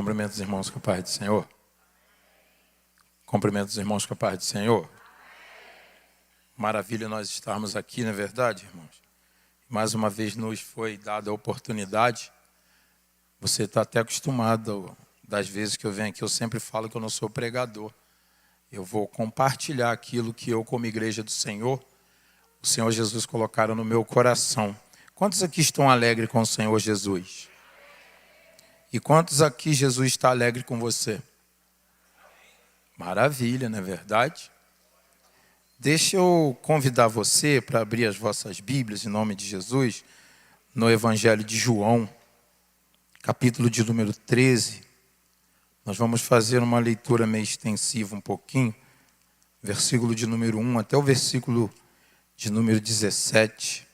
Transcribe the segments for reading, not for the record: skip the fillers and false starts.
Cumprimento os irmãos com a paz do Senhor. Cumprimento os irmãos com a paz do Senhor. Maravilha nós estarmos aqui, não é verdade, irmãos? Mais uma vez nos foi dada a oportunidade. Você está até acostumado, das vezes que eu venho aqui, eu sempre falo que eu não sou pregador. Eu vou compartilhar aquilo que eu, como igreja do Senhor, o Senhor Jesus colocaram no meu coração. Quantos aqui estão alegres com o Senhor Jesus? E quantos aqui Jesus está alegre com você? Maravilha, não é verdade? Deixa eu convidar você para abrir as vossas Bíblias, em nome de Jesus, no Evangelho de João, capítulo de número 13. Nós vamos fazer uma leitura meio extensiva um pouquinho, versículo de número 1 até o versículo de número 17,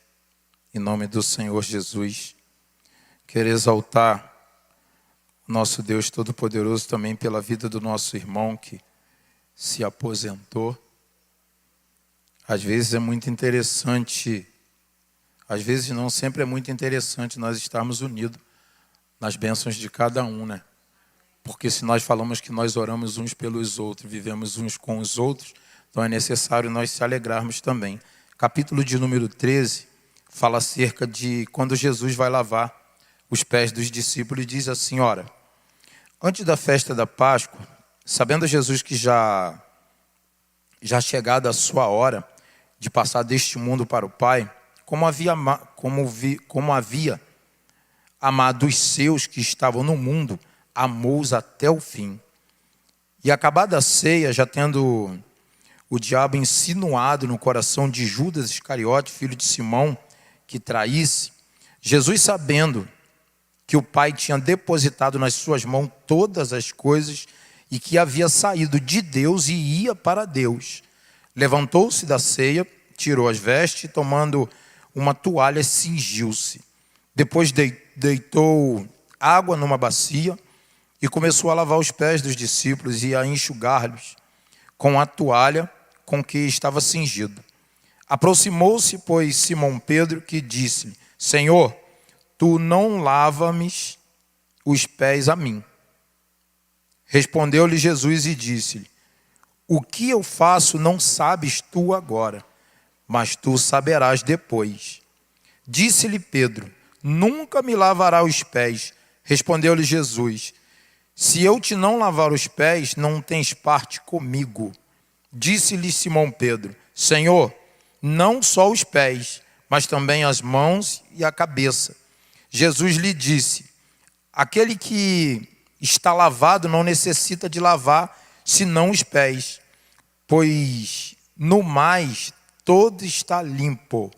em nome do Senhor Jesus. Quero exaltar nosso Deus Todo-Poderoso também pela vida do nosso irmão que se aposentou. Às vezes é muito interessante, às vezes não, sempre é muito interessante nós estarmos unidos nas bênçãos de cada um, né? Porque se nós falamos que nós oramos uns pelos outros, vivemos uns com os outros, então é necessário nós se alegrarmos também. Capítulo de número 13 fala acerca de quando Jesus vai lavar os pés dos discípulos e diz assim, ora, antes da festa da Páscoa, sabendo Jesus que já chegada a sua hora de passar deste mundo para o Pai, como havia amado os seus que estavam no mundo, amou-os até o fim. E acabada a ceia, já tendo o diabo insinuado no coração de Judas Iscariote, filho de Simão, que traísse, Jesus, sabendo que o Pai tinha depositado nas suas mãos todas as coisas e que havia saído de Deus e ia para Deus, levantou-se da ceia, tirou as vestes e, tomando uma toalha, cingiu-se. Depois deitou água numa bacia e começou a lavar os pés dos discípulos e a enxugar-lhes com a toalha com que estava cingido. Aproximou-se, pois, Simão Pedro, que disse-lhe, Senhor, tu não lava-me os pés a mim. Respondeu-lhe Jesus e disse-lhe, o que eu faço não sabes tu agora, mas tu saberás depois. Disse-lhe Pedro, nunca me lavará os pés. Respondeu-lhe Jesus, se eu te não lavar os pés, não tens parte comigo. Disse-lhe Simão Pedro, Senhor, não só os pés, mas também as mãos e a cabeça. Jesus lhe disse, aquele que está lavado não necessita de lavar, senão os pés, pois no mais todo está limpo.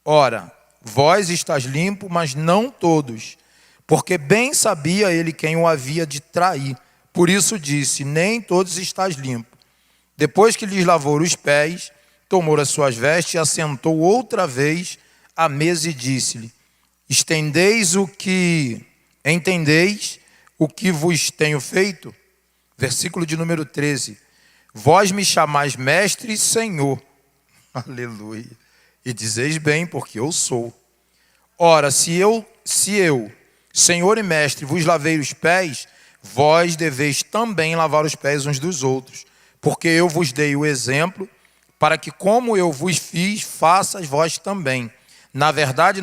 Ora, vós estáis limpo, mas não todos, porque bem sabia ele quem o havia de trair. Por isso disse, nem todos estáis limpos. Depois que lhes lavou os pés, tomou as suas vestes e assentou outra vez à mesa e disse-lhe, entendeis o que vos tenho feito? Versículo de número 13. Vós me chamais mestre e senhor. Aleluia. E dizeis bem, porque eu sou. Ora, se eu, senhor e mestre, vos lavei os pés, vós deveis também lavar os pés uns dos outros. Porque eu vos dei o exemplo, para que como eu vos fiz, façais vós também. Na verdade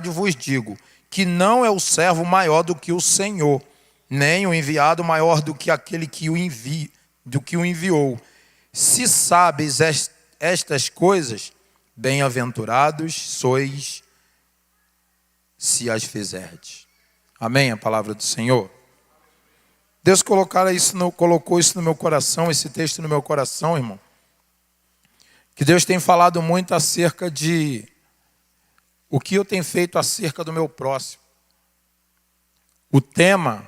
vos digo, que não é o servo maior do que o Senhor, nem o enviado maior do que aquele que o enviou. Se sabes estas coisas, bem-aventurados sois se as fizerdes. Amém? A palavra do Senhor. Deus colocou isso no meu coração, esse texto no meu coração, irmão. Que Deus tem falado muito acerca de o que eu tenho feito acerca do meu próximo. O tema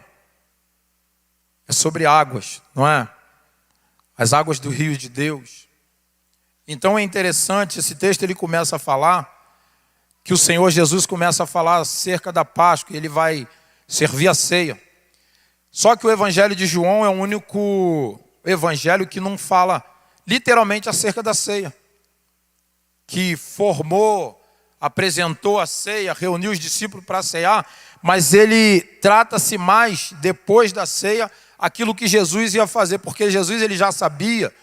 é sobre águas, não é? As águas do rio de Deus. Então é interessante, esse texto ele começa a falar que o Senhor Jesus começa a falar acerca da Páscoa, ele vai servir a ceia. Só que o Evangelho de João é o único evangelho que não fala literalmente acerca da ceia. Que formou, apresentou a ceia, reuniu os discípulos para ceiar, mas ele trata-se mais, depois da ceia, aquilo que Jesus ia fazer, porque Jesus ele já sabia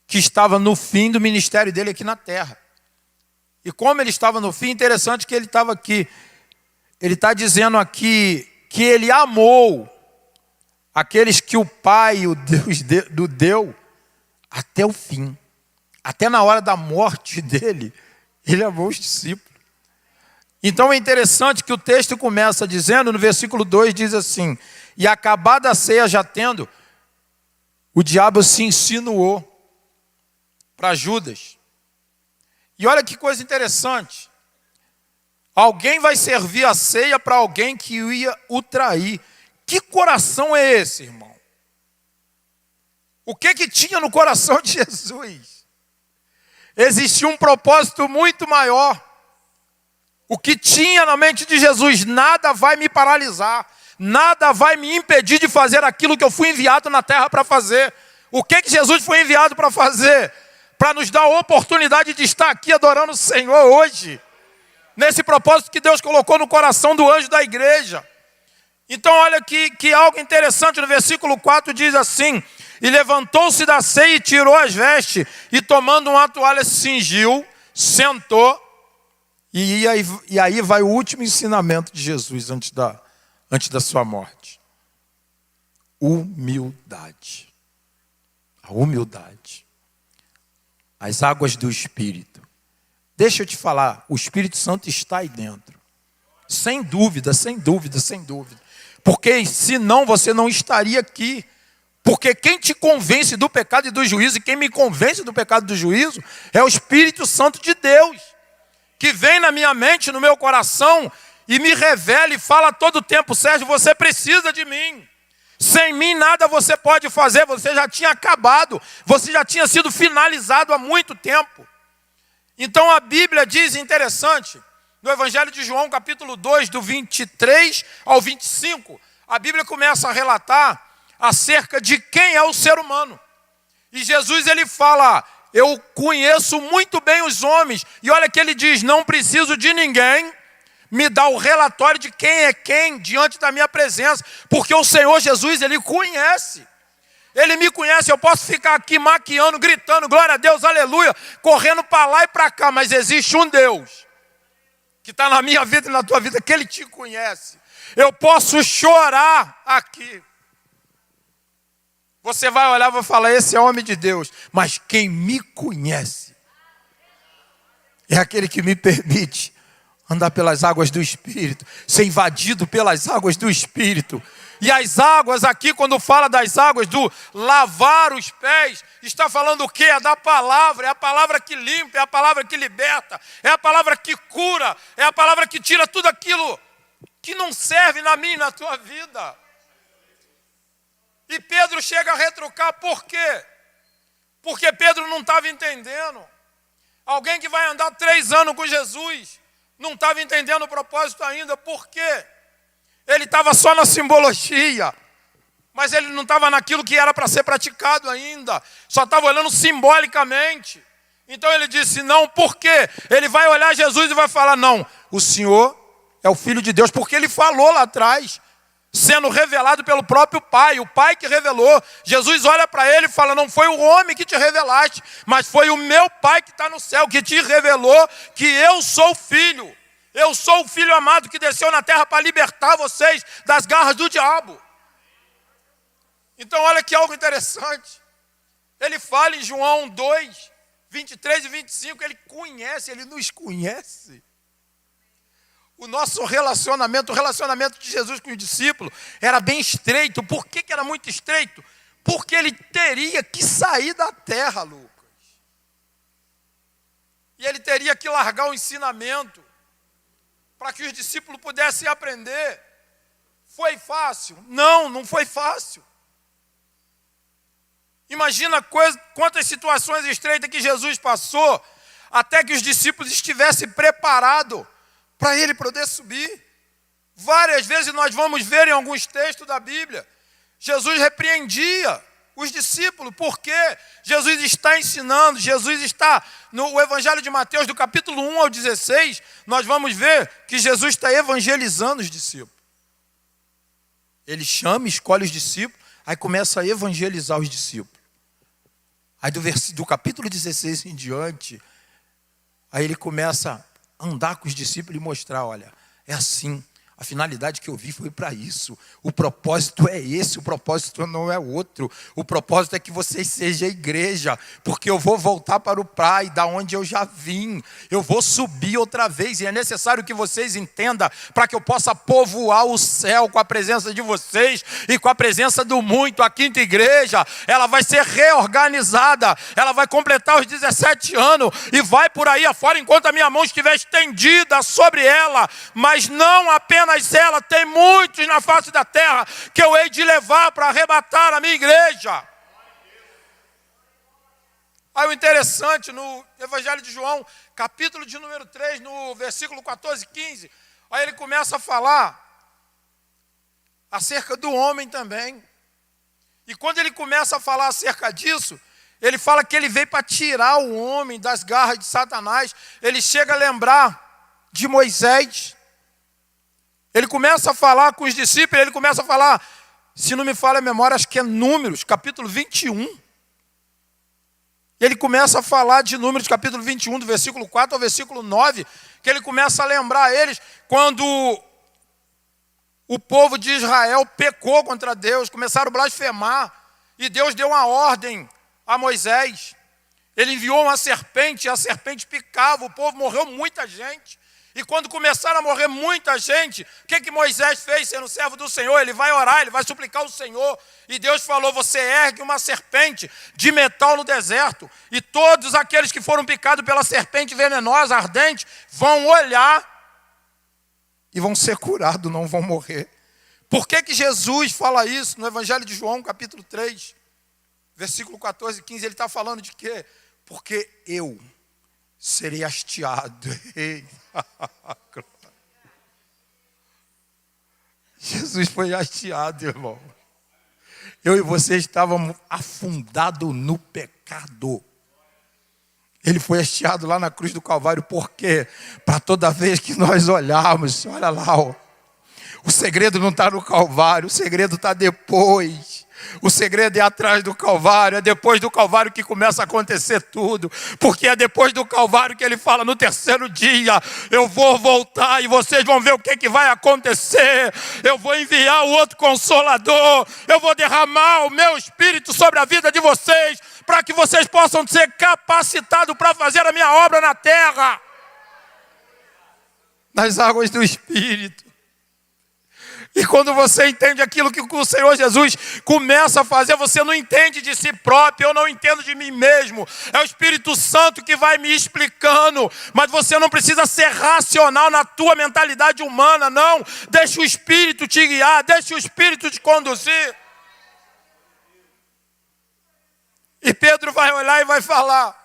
que estava no fim do ministério dele aqui na terra. E como ele estava no fim, interessante que ele estava aqui. Ele está dizendo aqui que ele amou aqueles que o Pai, o Deus deu até o fim. Até na hora da morte dele, ele amou os discípulos. Então é interessante que o texto começa dizendo, no versículo 2 diz assim: e acabada a ceia já tendo, o diabo se insinuou para Judas. E olha que coisa interessante. Alguém vai servir a ceia para alguém que ia o trair. Que coração é esse, irmão? O que tinha no coração de Jesus? Existia um propósito muito maior. O que tinha na mente de Jesus: nada vai me paralisar, nada vai me impedir de fazer aquilo que eu fui enviado na terra para fazer. O que Jesus foi enviado para fazer? Para nos dar a oportunidade de estar aqui adorando o Senhor hoje, nesse propósito que Deus colocou no coração do anjo da igreja. Então olha que algo interessante, no versículo 4 diz assim: e levantou-se da ceia e tirou as vestes, e tomando uma toalha se cingiu, sentou, e aí vai o último ensinamento de Jesus antes da sua morte. Humildade. A humildade. As águas do Espírito. Deixa eu te falar, o Espírito Santo está aí dentro. Sem dúvida, sem dúvida, sem dúvida. Porque senão você não estaria aqui. Porque quem te convence do pecado e do juízo, e quem me convence do pecado e do juízo, é o Espírito Santo de Deus, que vem na minha mente, no meu coração, e me revela e fala todo o tempo: Sérgio, você precisa de mim. Sem mim nada você pode fazer, você já tinha acabado, você já tinha sido finalizado há muito tempo. Então a Bíblia diz, interessante, no Evangelho de João, capítulo 2, do 23 ao 25, a Bíblia começa a relatar acerca de quem é o ser humano. E Jesus ele fala: eu conheço muito bem os homens. E olha que ele diz: não preciso de ninguém me dar o relatório de quem é quem diante da minha presença, porque o Senhor Jesus, ele conhece. Ele me conhece. Eu posso ficar aqui maquiando, gritando glória a Deus, aleluia, correndo para lá e para cá, mas existe um Deus que está na minha vida e na tua vida, que ele te conhece. Eu posso chorar aqui, você vai olhar e vai falar: esse é homem de Deus. Mas quem me conhece é aquele que me permite andar pelas águas do Espírito, ser invadido pelas águas do Espírito. E as águas aqui, quando fala das águas do lavar os pés, está falando o quê? É da palavra, é a palavra que limpa, é a palavra que liberta, é a palavra que cura, é a palavra que tira tudo aquilo que não serve na minha e na tua vida. E Pedro chega a retrucar, por quê? Porque Pedro não estava entendendo. Alguém que vai andar 3 anos com Jesus não estava entendendo o propósito ainda. Por quê? Ele estava só na simbologia, mas ele não estava naquilo que era para ser praticado ainda. Só estava olhando simbolicamente. Então ele disse: não, por quê? Ele vai olhar Jesus e vai falar: não, o Senhor é o Filho de Deus, porque ele falou lá atrás, sendo revelado pelo próprio Pai, o Pai que revelou. Jesus olha para ele e fala: não foi o homem que te revelaste, mas foi o meu Pai que está no céu, que te revelou que eu sou o Filho. Eu sou o Filho amado que desceu na terra para libertar vocês das garras do diabo. Então olha que algo interessante. Ele fala em João 2, 23 e 25, ele conhece, ele nos conhece. O nosso relacionamento, o relacionamento de Jesus com os discípulos era bem estreito. Por que era muito estreito? Porque ele teria que sair da terra, Lucas. E ele teria que largar o ensinamento para que os discípulos pudessem aprender. Foi fácil? Não, não foi fácil. Imagina quantas situações estreitas que Jesus passou até que os discípulos estivessem preparados para ele poder subir. Várias vezes nós vamos ver em alguns textos da Bíblia, Jesus repreendia os discípulos, porque Jesus está ensinando, Jesus está no Evangelho de Mateus, do capítulo 1 ao 16, nós vamos ver que Jesus está evangelizando os discípulos. Ele chama, escolhe os discípulos, aí começa a evangelizar os discípulos. Aí do capítulo 16 em diante, aí ele começa a andar com os discípulos e mostrar, olha, é assim. A finalidade que eu vi foi para isso. O propósito é esse, o propósito não é outro. O propósito é que vocês sejam a igreja, porque eu vou voltar para o Pai, da onde eu já vim. Eu vou subir outra vez, e é necessário que vocês entendam, para que eu possa povoar o céu com a presença de vocês e com a presença do muito. A quinta igreja, ela vai ser reorganizada, ela vai completar os 17 anos, e vai por aí afora, enquanto a minha mão estiver estendida sobre ela, mas não apenas ela, tem muitos na face da terra que eu hei de levar para arrebatar a minha igreja. Aí o interessante, no Evangelho de João, capítulo de número 3, no versículo 14 e 15, aí ele começa a falar acerca do homem também. E quando ele começa a falar acerca disso, ele fala que ele veio para tirar o homem das garras de Satanás. Ele chega a lembrar de Moisés. Ele começa a falar com os discípulos, ele começa a falar, se não me falha a memória, acho que é Números, capítulo 21. Ele começa a falar de Números, capítulo 21, do versículo 4 ao versículo 9, que ele começa a lembrar a eles quando o povo de Israel pecou contra Deus, começaram a blasfemar, e Deus deu uma ordem a Moisés. Ele enviou uma serpente, e a serpente picava, o povo morreu muita gente. E quando começaram a morrer muita gente, o que Moisés fez, sendo servo do Senhor? Ele vai orar, ele vai suplicar ao Senhor. E Deus falou, você ergue uma serpente de metal no deserto, e todos aqueles que foram picados pela serpente venenosa, ardente, vão olhar e vão ser curados, não vão morrer. Por que Jesus fala isso no Evangelho de João, capítulo 3, versículo 14 e 15? Ele está falando de quê? Porque eu serei hasteado. Jesus foi hasteado, irmão. Eu e você estávamos afundados no pecado. Ele foi hasteado lá na cruz do Calvário. Por quê? Para toda vez que nós olharmos, olha lá, ó, o segredo não está no Calvário, o segredo está depois. O segredo é atrás do Calvário, é depois do Calvário que começa a acontecer tudo, porque é depois do Calvário que ele fala, no terceiro dia, eu vou voltar e vocês vão ver o que vai acontecer, eu vou enviar o outro Consolador, eu vou derramar o meu Espírito sobre a vida de vocês, para que vocês possam ser capacitados para fazer a minha obra na terra, nas águas do Espírito. E quando você entende aquilo que o Senhor Jesus começa a fazer, você não entende de si próprio, eu não entendo de mim mesmo. É o Espírito Santo que vai me explicando. Mas você não precisa ser racional na tua mentalidade humana, não. Deixa o Espírito te guiar, deixa o Espírito te conduzir. E Pedro vai olhar e vai falar,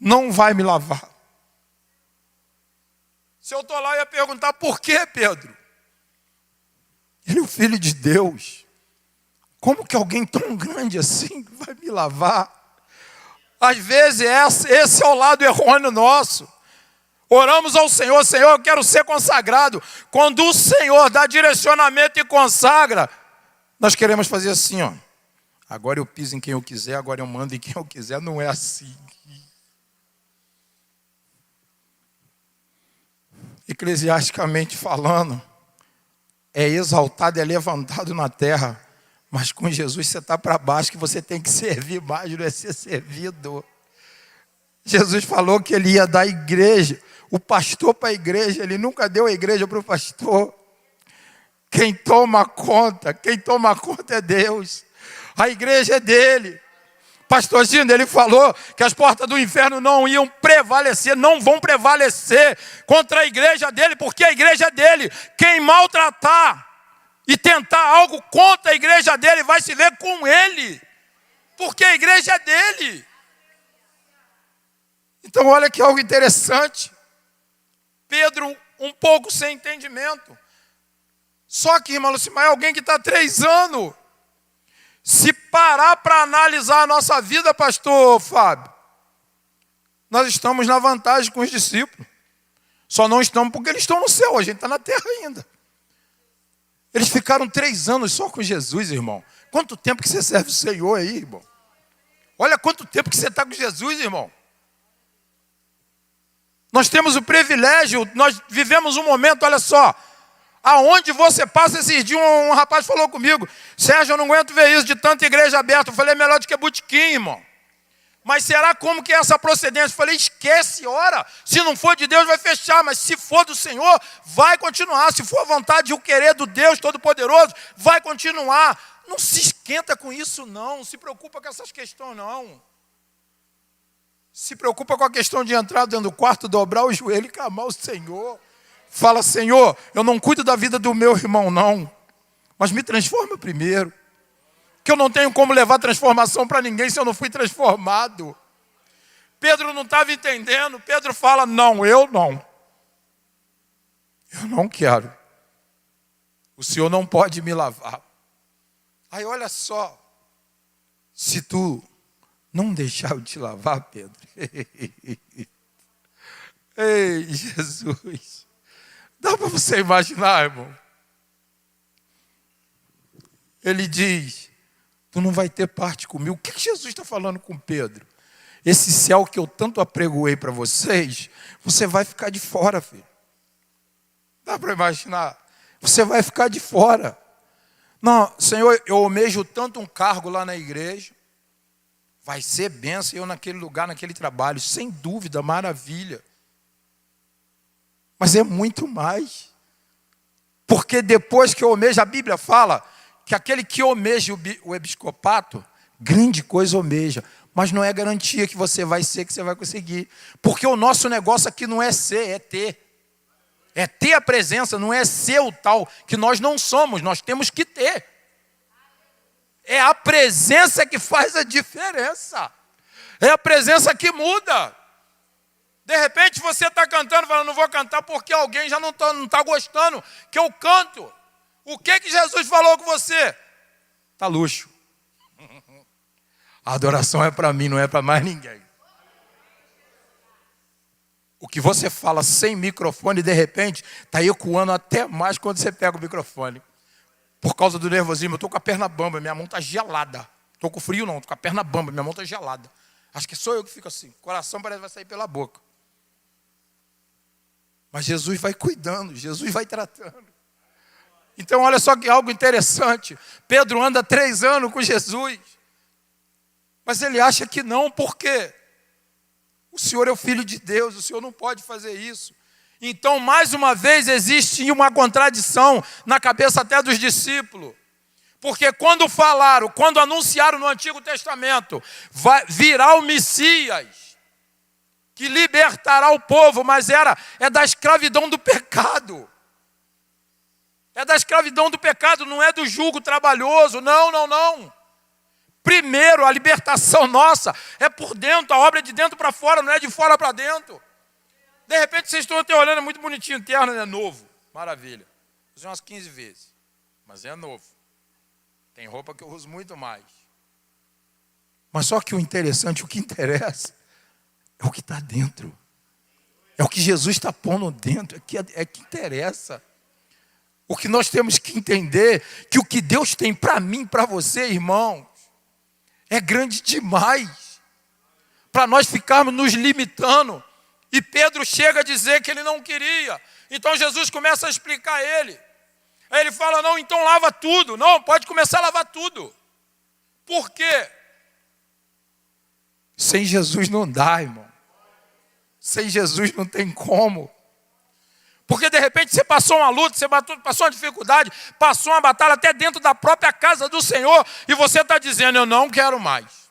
não vai me lavar. Se eu estou lá, eu ia perguntar, por que, Pedro? Ele é o Filho de Deus. Como que alguém tão grande assim vai me lavar? Às vezes esse é o lado errôneo nosso. Oramos ao Senhor, Senhor, eu quero ser consagrado. Quando o Senhor dá direcionamento e consagra, nós queremos fazer assim, ó. Agora eu piso em quem eu quiser, agora eu mando em quem eu quiser. Não é assim. Eclesiasticamente falando, é exaltado, é levantado na terra, mas com Jesus você está para baixo, que você tem que servir mais, não é ser servido. Jesus falou que ele ia dar a igreja, o pastor para a igreja, ele nunca deu a igreja para o pastor. Quem toma conta é Deus, a igreja é dele. Pastor Gino, ele falou que as portas do inferno não iam prevalecer, não vão prevalecer contra a igreja dele, porque a igreja é dele. Quem maltratar e tentar algo contra a igreja dele vai se ver com ele, porque a igreja é dele. Então olha que algo interessante. Pedro, um pouco sem entendimento. Só que, irmão Lucimar, é alguém que está há 3 anos Se parar para analisar a nossa vida, pastor Fábio, nós estamos na vantagem com os discípulos. Só não estamos porque eles estão no céu, a gente está na terra ainda. Eles ficaram 3 anos só com Jesus, irmão. Quanto tempo que você serve o Senhor aí, irmão? Olha quanto tempo que você está com Jesus, irmão. Nós temos o privilégio, nós vivemos um momento, olha só, aonde você passa esses dias, um rapaz falou comigo, Sérgio, eu não aguento ver isso de tanta igreja aberta. Eu falei, é melhor do que botequim, irmão. Mas será como que é essa procedência? Eu falei, esquece, ora. Se não for de Deus, vai fechar. Mas se for do Senhor, vai continuar. Se for a vontade e o querer do Deus Todo-Poderoso, vai continuar. Não se esquenta com isso, não. Não se preocupa com essas questões, não. Se preocupa com a questão de entrar dentro do quarto, dobrar o joelho e clamar o Senhor. Fala, Senhor, eu não cuido da vida do meu irmão, não. Mas me transforma primeiro. Que eu não tenho como levar transformação para ninguém se eu não fui transformado. Pedro não estava entendendo. Pedro fala, não, eu não. Eu não quero. O Senhor não pode me lavar. Aí olha só. Se tu não deixar eu te lavar, Pedro. Ei, Jesus. Dá para você imaginar, irmão? Ele diz, tu não vai ter parte comigo. O que Jesus está falando com Pedro? Esse céu que eu tanto apregoei para vocês, você vai ficar de fora, filho. Dá para imaginar? Você vai ficar de fora. Não, Senhor, eu almejo tanto um cargo lá na igreja. Vai ser bênção eu naquele lugar, naquele trabalho. Sem dúvida, maravilha. Mas é muito mais. Porque depois que eu almejo, a Bíblia fala que aquele que almeja o episcopato, grande coisa almeja. Mas não é garantia que você vai ser, que você vai conseguir. Porque o nosso negócio aqui não é ser, é ter. É ter a presença, não é ser o tal que nós não somos, nós temos que ter. É a presença que faz a diferença. É a presença que muda. De repente você está cantando, falando, não vou cantar porque alguém já não está gostando que eu canto. O que Jesus falou com você? Tá luxo. A adoração é para mim, não é para mais ninguém. O que você fala sem microfone, de repente, está ecoando até mais quando você pega o microfone. Por causa do nervosismo, eu estou com a perna bamba, minha mão está gelada. Estou com frio não, estou com a perna bamba, minha mão está gelada. Acho que sou eu que fico assim, o coração parece que vai sair pela boca. Mas Jesus vai cuidando, Jesus vai tratando. Então olha só que algo interessante. Pedro anda 3 anos com Jesus. Mas ele acha que não, por quê? O Senhor é o Filho de Deus, o Senhor não pode fazer isso. Então, mais uma vez, existe uma contradição na cabeça até dos discípulos. Porque quando falaram, quando anunciaram no Antigo Testamento, virá o Messias, que libertará o povo, mas é da escravidão do pecado. É da escravidão do pecado, não é do jugo trabalhoso, não. Primeiro, a libertação nossa é por dentro, a obra é de dentro para fora, não é de fora para dentro. De repente vocês estão até olhando, é muito bonitinho, terno, é novo, maravilha. Usei umas 15 vezes, mas é novo. Tem roupa que eu uso muito mais. Mas só que o interessante, o que interessa, é o que está dentro. É o que Jesus está pondo dentro, é que interessa. O que nós temos que entender, que o que Deus tem para mim, para você, irmãos, é grande demais. Para nós ficarmos nos limitando. E Pedro chega a dizer que ele não queria. Então Jesus começa a explicar a ele. Aí ele fala, não, então lava tudo. Não, pode começar a lavar tudo. Por quê? Sem Jesus não dá, irmão. Sem Jesus não tem como. Porque de repente você passou uma luta, você passou uma dificuldade, passou uma batalha até dentro da própria casa do Senhor, e você está dizendo, eu não quero mais.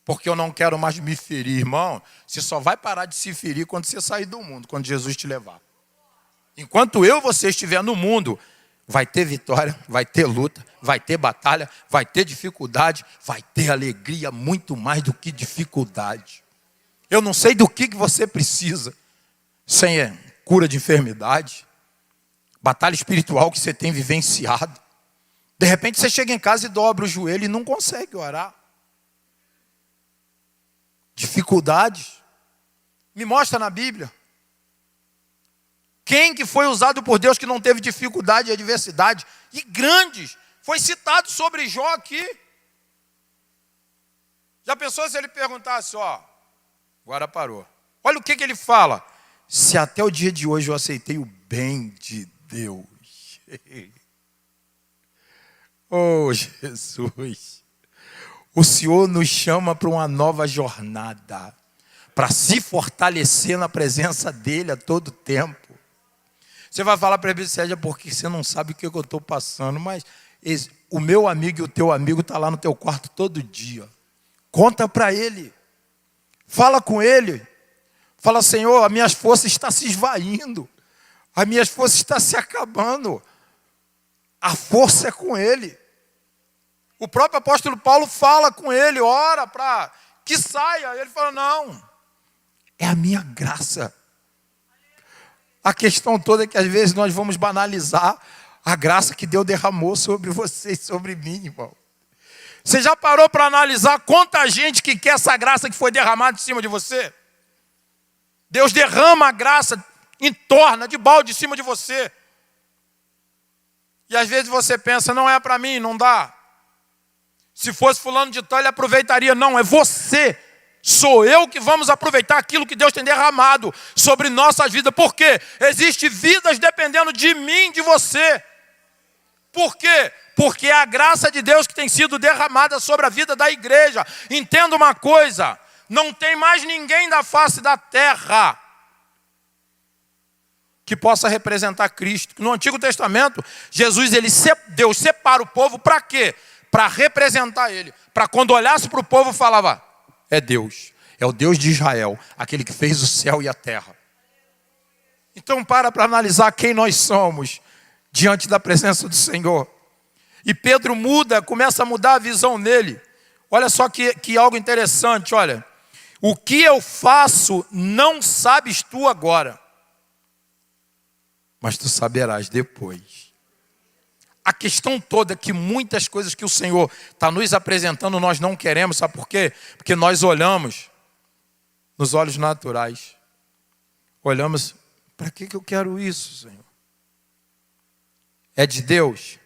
Porque eu não quero mais me ferir, irmão. Você só vai parar de se ferir quando você sair do mundo, quando Jesus te levar. Enquanto eu e você estiver no mundo, vai ter vitória, vai ter luta, vai ter batalha, vai ter dificuldade, vai ter alegria, muito mais do que dificuldade. Eu não sei do que você precisa. Sem cura de enfermidade, batalha espiritual que você tem vivenciado, De repente você chega em casa e dobra o joelho e não consegue orar. Dificuldades. Me mostra na Bíblia. Quem que foi usado por Deus que não teve dificuldade e adversidade? E grandes. Foi citado sobre Jó aqui. Já pensou se ele perguntasse, agora parou. Olha o que ele fala. Se até o dia de hoje eu aceitei o bem de Deus. Oh, Jesus. O Senhor nos chama para uma nova jornada. Para se fortalecer na presença dEle a todo tempo. Você vai falar para ele, Sérgio, porque você não sabe o que eu estou passando. Mas o meu amigo e o teu amigo estão lá no teu quarto todo dia. Conta para ele. Fala com ele. Fala, Senhor, as minhas forças estão se esvaindo. As minhas forças estão se acabando. A força é com ele. O próprio apóstolo Paulo fala com ele, ora para que saia. Ele fala, não, é a minha graça. A questão toda é que às vezes nós vamos banalizar a graça que Deus derramou sobre você e sobre mim, irmão. Você já parou para analisar quanta gente que quer essa graça que foi derramada em cima de você? Deus derrama a graça, entorna de balde em cima de você. E às vezes você pensa, não é para mim, não dá. Se fosse fulano de tal, ele aproveitaria. Não, é você. Sou eu que vamos aproveitar aquilo que Deus tem derramado sobre nossas vidas. Por quê? Existem vidas dependendo de mim, de você. Por quê? Porque é a graça de Deus que tem sido derramada sobre a vida da igreja. Entenda uma coisa, não tem mais ninguém da face da terra que possa representar Cristo. No Antigo Testamento, Deus separa o povo para quê? Para representar Ele. Para quando olhasse para o povo, falava, é Deus. É o Deus de Israel, aquele que fez o céu e a terra. Então para analisar quem nós somos diante da presença do Senhor. E Pedro começa a mudar a visão nele. Olha só que algo interessante, olha. O que eu faço não sabes tu agora, mas tu saberás depois. A questão toda é que muitas coisas que o Senhor está nos apresentando, nós não queremos, sabe por quê? Porque nós olhamos nos olhos naturais. Olhamos, para que eu quero isso, Senhor? É de Deus?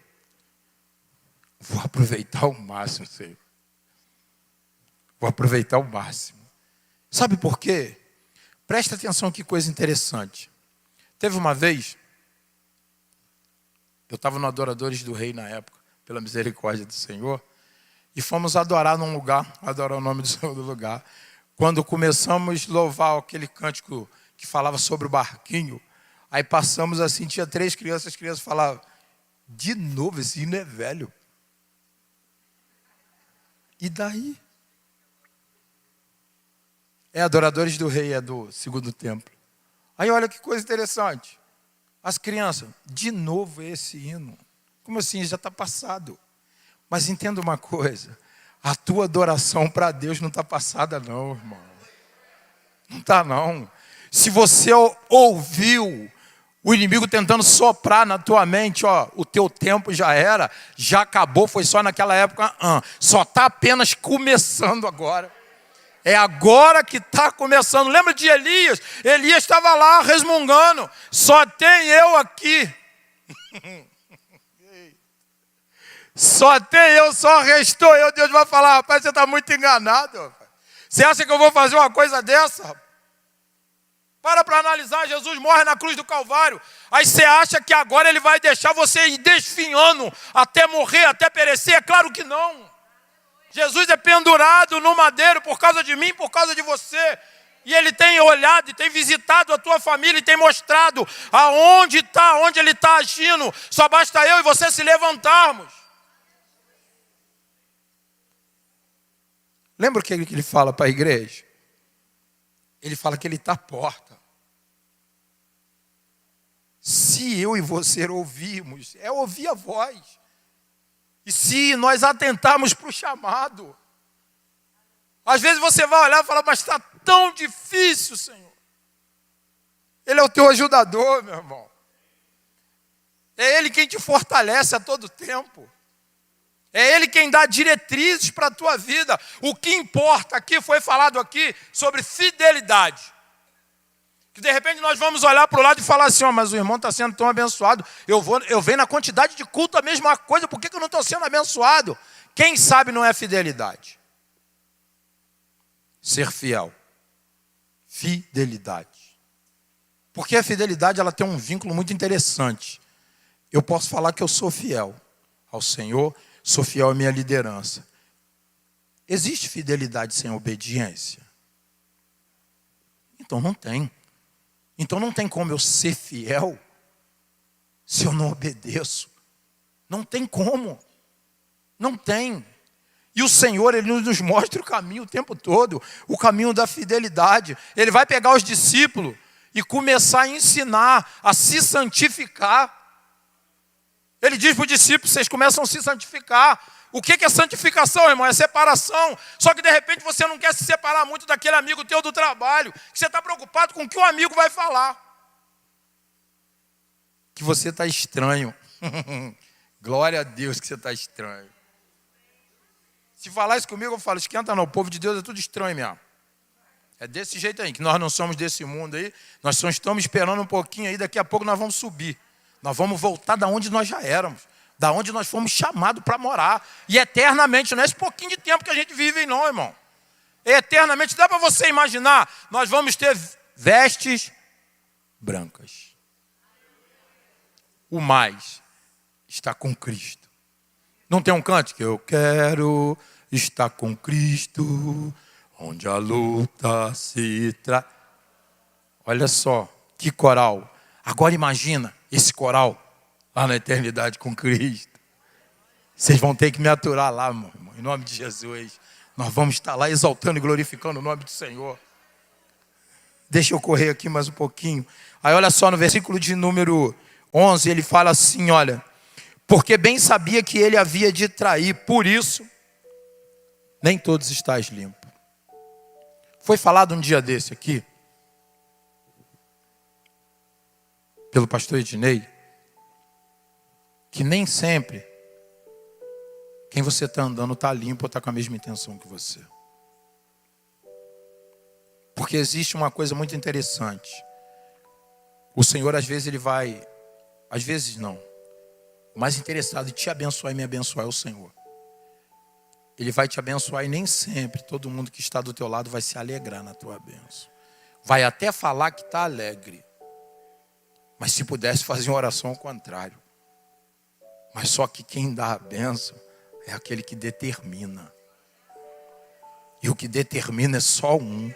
Vou aproveitar ao máximo, Senhor. Vou aproveitar ao máximo. Sabe por quê? Presta atenção que coisa interessante. Teve uma vez, eu estava no Adoradores do Rei na época, pela misericórdia do Senhor, e fomos adorar num lugar, adorar o nome do Senhor do lugar. Quando começamos a louvar aquele cântico que falava sobre o barquinho, aí passamos assim, tinha 3 crianças, as crianças falavam, de novo, esse hino é velho. E daí? É Adoradores do Rei, é do Segundo Templo. Aí olha que coisa interessante. As crianças, de novo esse hino. Como assim? Já está passado. Mas entenda uma coisa. A tua adoração para Deus não está passada não, irmão. Não está não. Se você ouviu o inimigo tentando soprar na tua mente, o teu tempo já era, já acabou, foi só naquela época, só está apenas começando agora. É agora que está começando. Lembra de Elias? Elias estava lá resmungando, só tem eu aqui. Só tem eu, só restou eu. Deus vai falar, rapaz, você está muito enganado. Rapaz. Você acha que eu vou fazer uma coisa dessa? Para analisar, Jesus morre na cruz do Calvário. Aí você acha que agora ele vai deixar você ir desfinhando até morrer, até perecer? É claro que não. Jesus é pendurado no madeiro por causa de mim, por causa de você. E ele tem olhado e tem visitado a tua família e tem mostrado aonde está, onde ele está agindo. Só basta eu e você se levantarmos. Lembra o que ele fala para a igreja? Ele fala que ele está à porta. Se eu e você ouvirmos, é ouvir a voz. E se nós atentarmos para o chamado. Às vezes você vai olhar e falar, mas está tão difícil, Senhor. Ele é o teu ajudador, meu irmão. É Ele quem te fortalece a todo tempo. É Ele quem dá diretrizes para a tua vida. O que importa aqui, foi falado aqui sobre fidelidade. Que de repente nós vamos olhar para o lado e falar assim, mas o irmão está sendo tão abençoado. Eu venho na quantidade de culto a mesma coisa, por que eu não estou sendo abençoado? Quem sabe não é fidelidade. Ser fiel. Fidelidade. Porque a fidelidade ela tem um vínculo muito interessante. Eu posso falar que eu sou fiel ao Senhor, sou fiel à minha liderança. Existe fidelidade sem obediência? Então não tem. Então não tem como eu ser fiel se eu não obedeço. Não tem como. Não tem. E o Senhor, Ele nos mostra o caminho o tempo todo. O caminho da fidelidade. Ele vai pegar os discípulos e começar a ensinar a se santificar. Ele diz para os discípulos, vocês começam a se santificar. O que é santificação, irmão? É separação. Só que de repente você não quer se separar muito daquele amigo teu do trabalho. Que você está preocupado com o que o amigo vai falar. Que você está estranho. Glória a Deus que você está estranho. Se falar isso comigo, eu falo, esquenta não. O povo de Deus é tudo estranho mesmo. É desse jeito aí, que nós não somos desse mundo aí. Nós só estamos esperando um pouquinho aí. Daqui a pouco nós vamos subir. Nós vamos voltar da onde nós já éramos. Da onde nós fomos chamados para morar. E eternamente, não é esse pouquinho de tempo que a gente vive, não, irmão. Eternamente, dá para você imaginar, nós vamos ter vestes brancas. O mais está com Cristo. Não tem um cântico? Eu quero estar com Cristo, onde a luta se traz. Olha só, que coral. Agora imagina esse coral lá na eternidade com Cristo. Vocês vão ter que me aturar lá, meu irmão, em nome de Jesus. Nós vamos estar lá exaltando e glorificando o nome do Senhor. Deixa eu correr aqui mais um pouquinho. Aí olha só, no versículo de número 11, ele fala assim, olha. Porque bem sabia que ele havia de trair, por isso, nem todos estáis limpos. Foi falado um dia desse aqui, pelo pastor Ednei, que nem sempre quem você está andando está limpo ou está com a mesma intenção que você. Porque existe uma coisa muito interessante. O Senhor às vezes ele vai, às vezes não. O mais interessado em te abençoar e me abençoar é o Senhor. Ele vai te abençoar e nem sempre todo mundo que está do teu lado vai se alegrar na tua bênção. Vai até falar que está alegre. Mas se pudesse fazer uma oração ao contrário. Mas só que quem dá a bênção é aquele que determina. E o que determina é só um.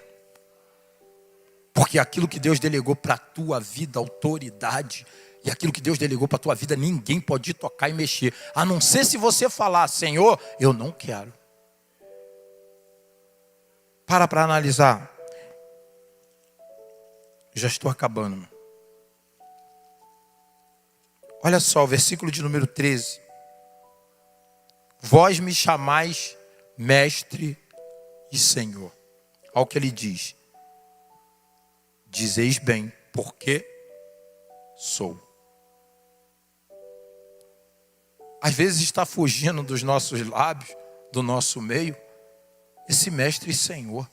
Porque aquilo que Deus delegou para a tua vida, autoridade, e aquilo que Deus delegou para a tua vida, ninguém pode tocar e mexer. A não ser se você falar, Senhor, eu não quero. Para analisar. Já estou acabando, meu. Olha só, o versículo de número 13. Vós me chamais mestre e Senhor. Olha o que ele diz. Dizeis bem, porque sou. Às vezes está fugindo dos nossos lábios, do nosso meio, esse mestre e Senhor.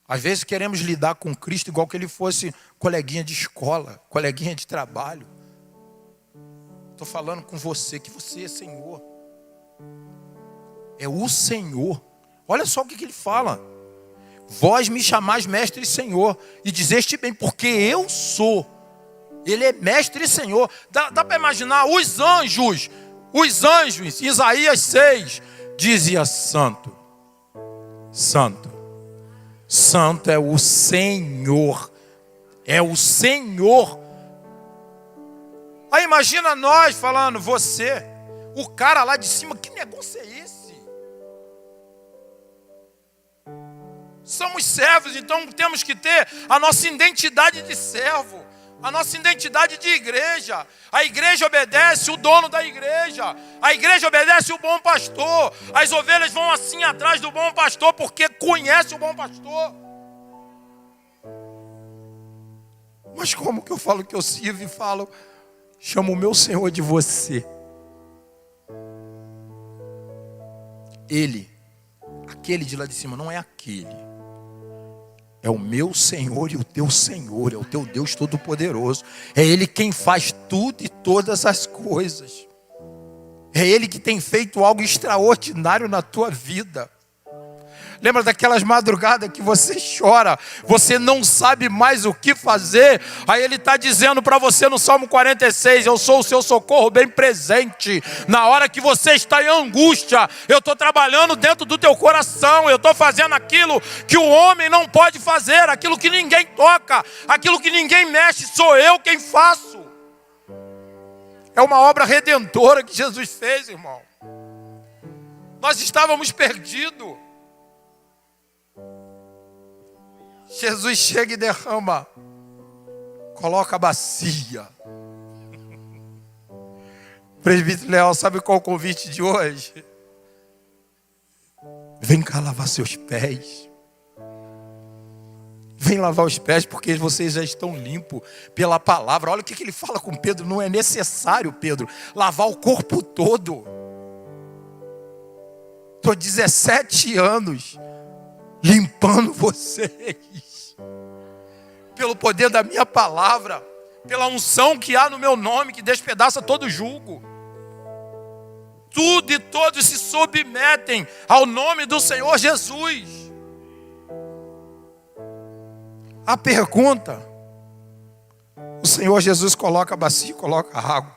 Às vezes queremos lidar com Cristo igual que ele fosse coleguinha de escola, coleguinha de trabalho. Estou falando com você, que você é Senhor. É o Senhor. Olha só o que ele fala. Vós me chamais mestre e Senhor, e dizeste bem, porque eu sou. Ele é mestre e Senhor. Dá para imaginar os anjos, em Isaías 6, dizia santo, santo, santo é o Senhor, é o Senhor. Aí imagina nós falando, você, o cara lá de cima, que negócio é esse? Somos servos, então temos que ter a nossa identidade de servo, a nossa identidade de igreja. A igreja obedece o dono da igreja, a igreja obedece o bom pastor. As ovelhas vão assim atrás do bom pastor, porque conhece o bom pastor. Mas como que eu falo que eu sirvo e falo, chamo o meu Senhor de você? Ele, aquele de lá de cima, não é aquele. É o meu Senhor e o teu Senhor, é o teu Deus Todo-Poderoso. É Ele quem faz tudo e todas as coisas. É Ele que tem feito algo extraordinário na tua vida. Lembra daquelas madrugadas que você chora, você não sabe mais o que fazer? Aí Ele está dizendo para você no Salmo 46, eu sou o seu socorro bem presente. Na hora que você está em angústia, eu estou trabalhando dentro do teu coração. Eu estou fazendo aquilo que o homem não pode fazer, aquilo que ninguém toca, aquilo que ninguém mexe, sou eu quem faço. É uma obra redentora que Jesus fez, irmão. Nós estávamos perdidos. Jesus chega e derrama, coloca a bacia. Presbítero Leal, sabe qual é o convite de hoje? Vem cá lavar seus pés. Vem lavar os pés, porque vocês já estão limpos pela palavra. Olha o que ele fala com Pedro. Não é necessário, Pedro, lavar o corpo todo. Estou 17 anos limpando vocês. Pelo poder da minha palavra. Pela unção que há no meu nome, que despedaça todo jugo. Tudo e todos se submetem ao nome do Senhor Jesus. A pergunta, o Senhor Jesus coloca a bacia, coloca a água.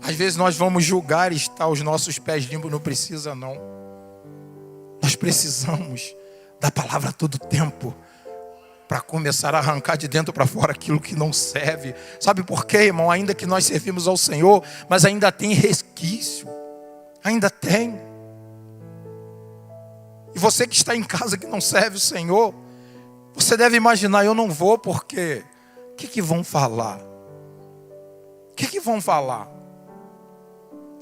Às vezes nós vamos julgar e estar os nossos pés limpos, não precisa não. Nós precisamos da palavra a todo tempo, para começar a arrancar de dentro para fora aquilo que não serve. Sabe por quê, irmão? Ainda que nós servimos ao Senhor, mas ainda tem resquício, ainda tem. E você que está em casa que não serve o Senhor, você deve imaginar, eu não vou porque o que vão falar? O que vão falar?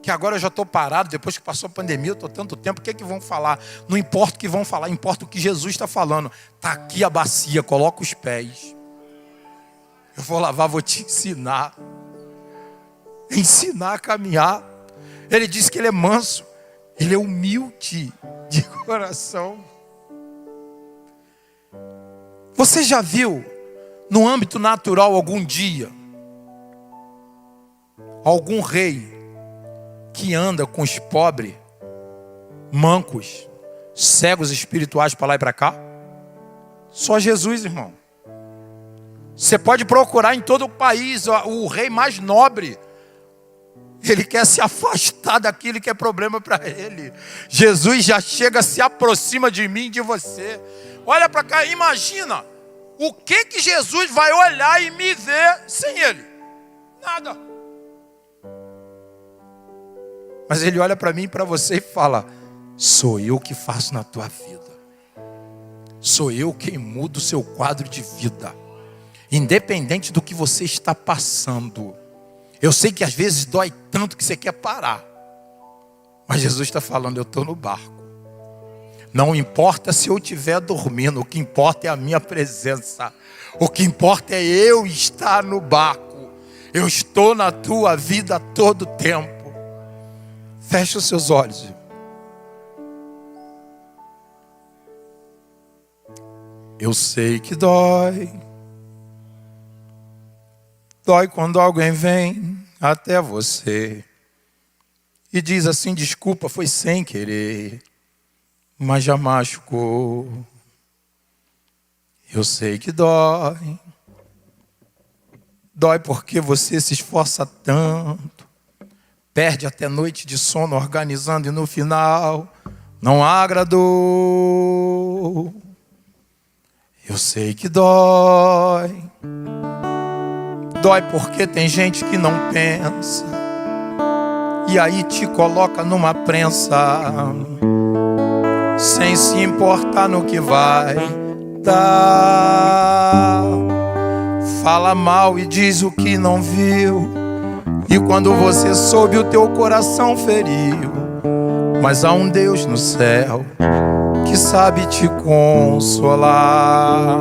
Que agora eu já estou parado, depois que passou a pandemia, eu estou tanto tempo, o que vão falar? Não importa o que vão falar, importa o que Jesus está falando. Está aqui a bacia, coloca os pés. Eu vou lavar, vou te ensinar. Ensinar a caminhar. Ele disse que ele é manso, ele é humilde de coração. Você já viu, no âmbito natural, algum dia, algum rei que anda com os pobres, mancos, cegos espirituais para lá e para cá? Só Jesus, irmão. Você pode procurar em todo o país o rei mais nobre. Ele quer se afastar daquilo que é problema para ele. Jesus já chega, se aproxima de mim e de você. Olha para cá, imagina o que Jesus vai olhar e me ver sem ele? Nada. Mas ele olha para mim e para você e fala: sou eu que faço na tua vida. Sou eu quem muda o seu quadro de vida. Independente do que você está passando. Eu sei que às vezes dói tanto que você quer parar. Mas Jesus está falando, eu estou no barco. Não importa se eu estiver dormindo, o que importa é a minha presença. O que importa é eu estar no barco. Eu estou na tua vida todo o tempo. Feche os seus olhos. Eu sei que dói. Dói quando alguém vem até você e diz assim: desculpa, foi sem querer, mas já machucou. Eu sei que dói. Dói porque você se esforça tanto, perde até noite de sono organizando e no final não agradou. Eu sei que dói. Dói porque tem gente que não pensa e aí te coloca numa prensa sem se importar no que vai dar. Fala mal e diz o que não viu, e quando você soube o teu coração feriu. Mas há um Deus no céu que sabe te consolar.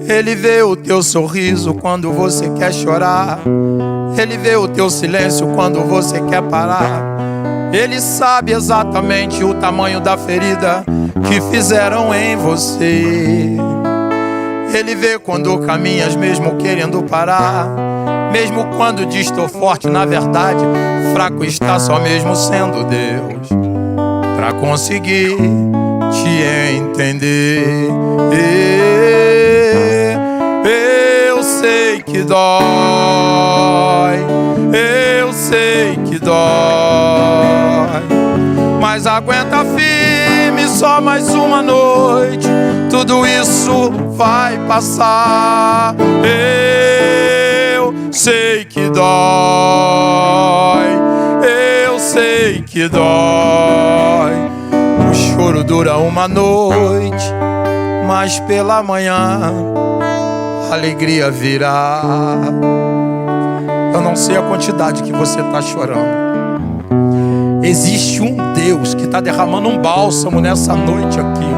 Ele vê o teu sorriso quando você quer chorar. Ele vê o teu silêncio quando você quer parar. Ele sabe exatamente o tamanho da ferida que fizeram em você. Ele vê quando caminhas mesmo querendo parar, mesmo quando diz estou forte, na verdade fraco está só mesmo sendo Deus, pra conseguir te entender. Eu sei que dói, eu sei que dói, mas aguenta firme, só mais uma noite, tudo isso vai passar. Eu sei que dói, eu sei que dói. O choro dura uma noite, mas pela manhã a alegria virá. Eu não sei a quantidade que você está chorando. Existe um Deus que está derramando um bálsamo nessa noite aqui.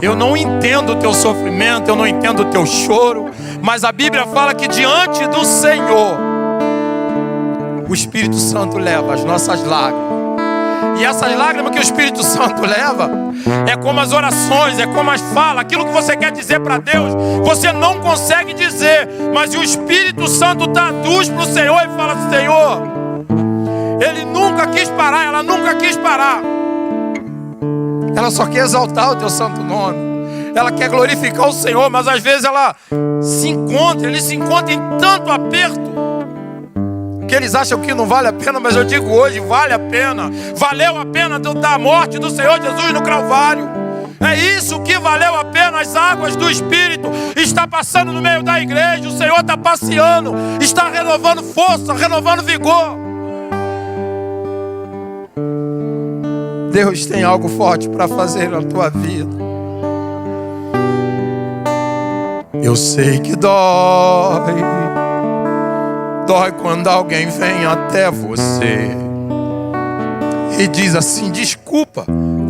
Eu não entendo o teu sofrimento, eu não entendo o teu choro, mas a Bíblia fala que diante do Senhor o Espírito Santo leva as nossas lágrimas. E essas lágrimas que o Espírito Santo leva é como as orações, é como as falas. Aquilo que você quer dizer para Deus, você não consegue dizer, mas o Espírito Santo traduz para o Senhor e fala assim: Senhor, ele nunca quis parar, ela nunca quis parar. Ela só quer exaltar o teu santo nome, ela quer glorificar o Senhor, mas às vezes ele se encontra em tanto aperto que eles acham que não vale a pena, mas eu digo hoje, vale a pena. Valeu a pena da morte do Senhor Jesus no Calvário. É isso que valeu a pena. As águas do Espírito está passando no meio da igreja. O Senhor está passeando, está renovando força, renovando vigor. Deus tem algo forte para fazer na tua vida. Eu sei que dói. Dói quando alguém vem até você e diz assim: desculpa,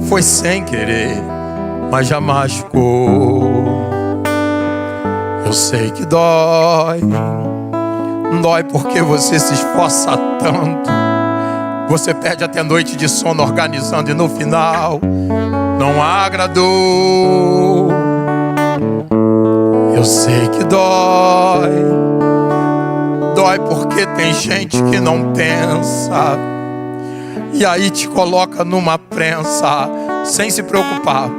foi sem querer, mas já machucou. Eu sei que dói. Dói porque você se esforça tanto, você perde até noite de sono organizando e no final não agradou. Eu sei que dói. Dói porque tem gente que não pensa e aí te coloca numa prensa, sem se preocupar,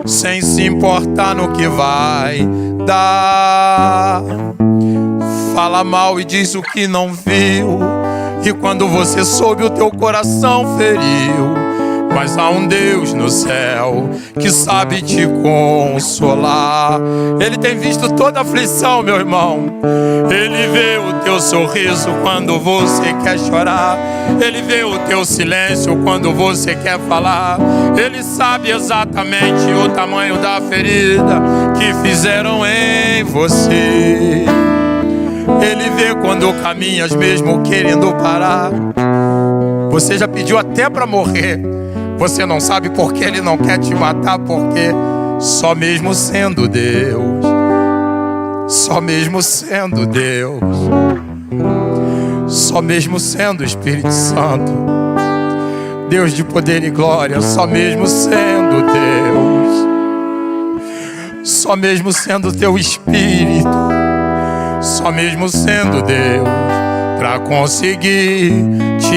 sem se importar no que vai dar. Fala mal e diz o que não viu, e quando você soube o teu coração feriu. Mas há um Deus no céu que sabe te consolar. Ele tem visto toda aflição, meu irmão. Ele vê o teu sorriso quando você quer chorar. Ele vê o teu silêncio quando você quer falar. Ele sabe exatamente o tamanho da ferida que fizeram em você. Ele vê quando caminhas mesmo querendo parar. Você já pediu até para morrer. Você não sabe por que ele não quer te matar, porque só mesmo sendo Deus, só mesmo sendo Deus, só mesmo sendo o Espírito Santo, Deus de poder e glória, só mesmo sendo Deus, só mesmo sendo teu Espírito, só mesmo sendo Deus, para conseguir te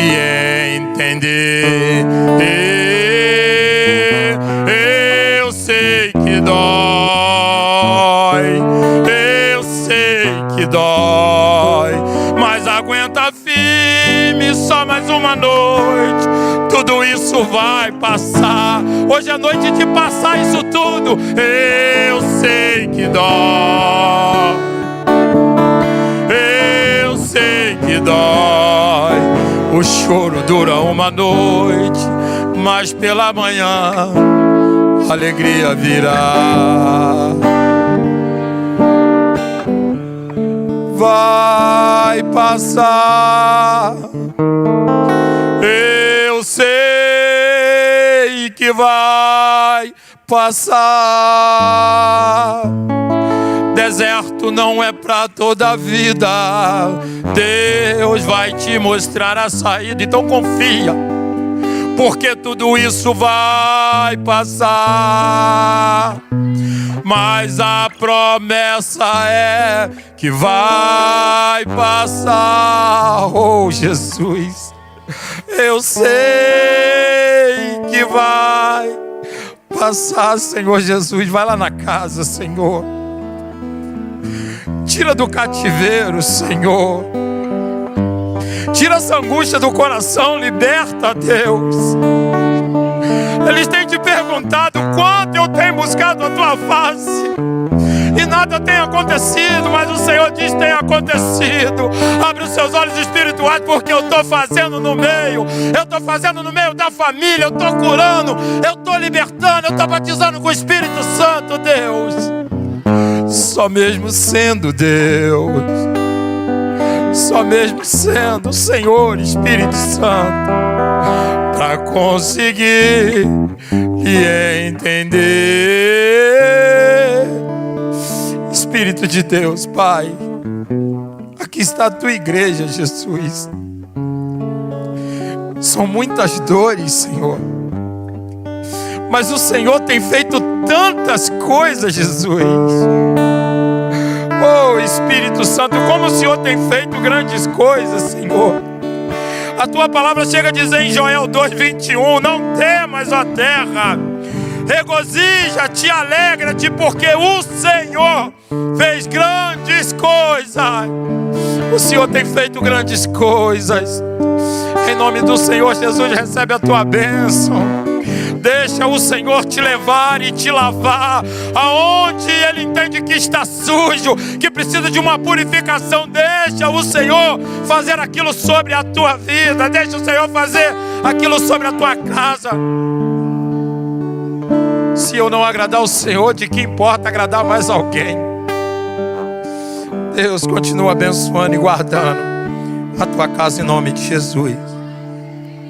entender. Eu sei que dói, eu sei que dói, mas aguenta firme, só mais uma noite, tudo isso vai passar. Hoje é noite de passar isso tudo. Eu sei que dói, eu sei que dói. O choro dura uma noite, mas pela manhã a alegria virá. Vai passar, eu sei que vai passar. Deserto não é pra toda a vida. Deus Deus vai te mostrar a saída. Então confia, porque tudo isso vai passar. Mas a promessa é que vai passar. Oh, Jesus, eu sei que vai passar, Senhor Jesus. Vai lá na casa, Senhor. Tira do cativeiro, Senhor. Tira essa angústia do coração, liberta, Deus. Eles têm te perguntado quanto eu tenho buscado a tua face e nada tem acontecido, mas o Senhor diz: tem acontecido. Abre os seus olhos espirituais, porque eu estou fazendo no meio. Eu estou fazendo no meio da família. Eu estou curando, eu estou libertando, eu estou batizando com o Espírito Santo, Deus. Só mesmo sendo Deus, só mesmo sendo o Senhor Espírito Santo, para conseguir lhe entender. Espírito de Deus, Pai, aqui está a tua igreja, Jesus. São muitas dores, Senhor, mas o Senhor tem feito tantas coisas, Jesus. Oh, Espírito Santo, como o Senhor tem feito grandes coisas, Senhor. A tua palavra chega a dizer em Joel 2:21: não temas, ó terra, regozija-te, alegra-te, porque o Senhor fez grandes coisas. O Senhor tem feito grandes coisas. Em nome do Senhor Jesus, recebe a tua bênção. Deixa o Senhor te levar e te lavar aonde Ele entende que está sujo, que precisa de uma purificação. Deixa o Senhor fazer aquilo sobre a tua vida. Deixa o Senhor fazer aquilo sobre a tua casa. Se eu não agradar o Senhor, de que importa agradar mais alguém? Deus continua abençoando e guardando a tua casa em nome de Jesus.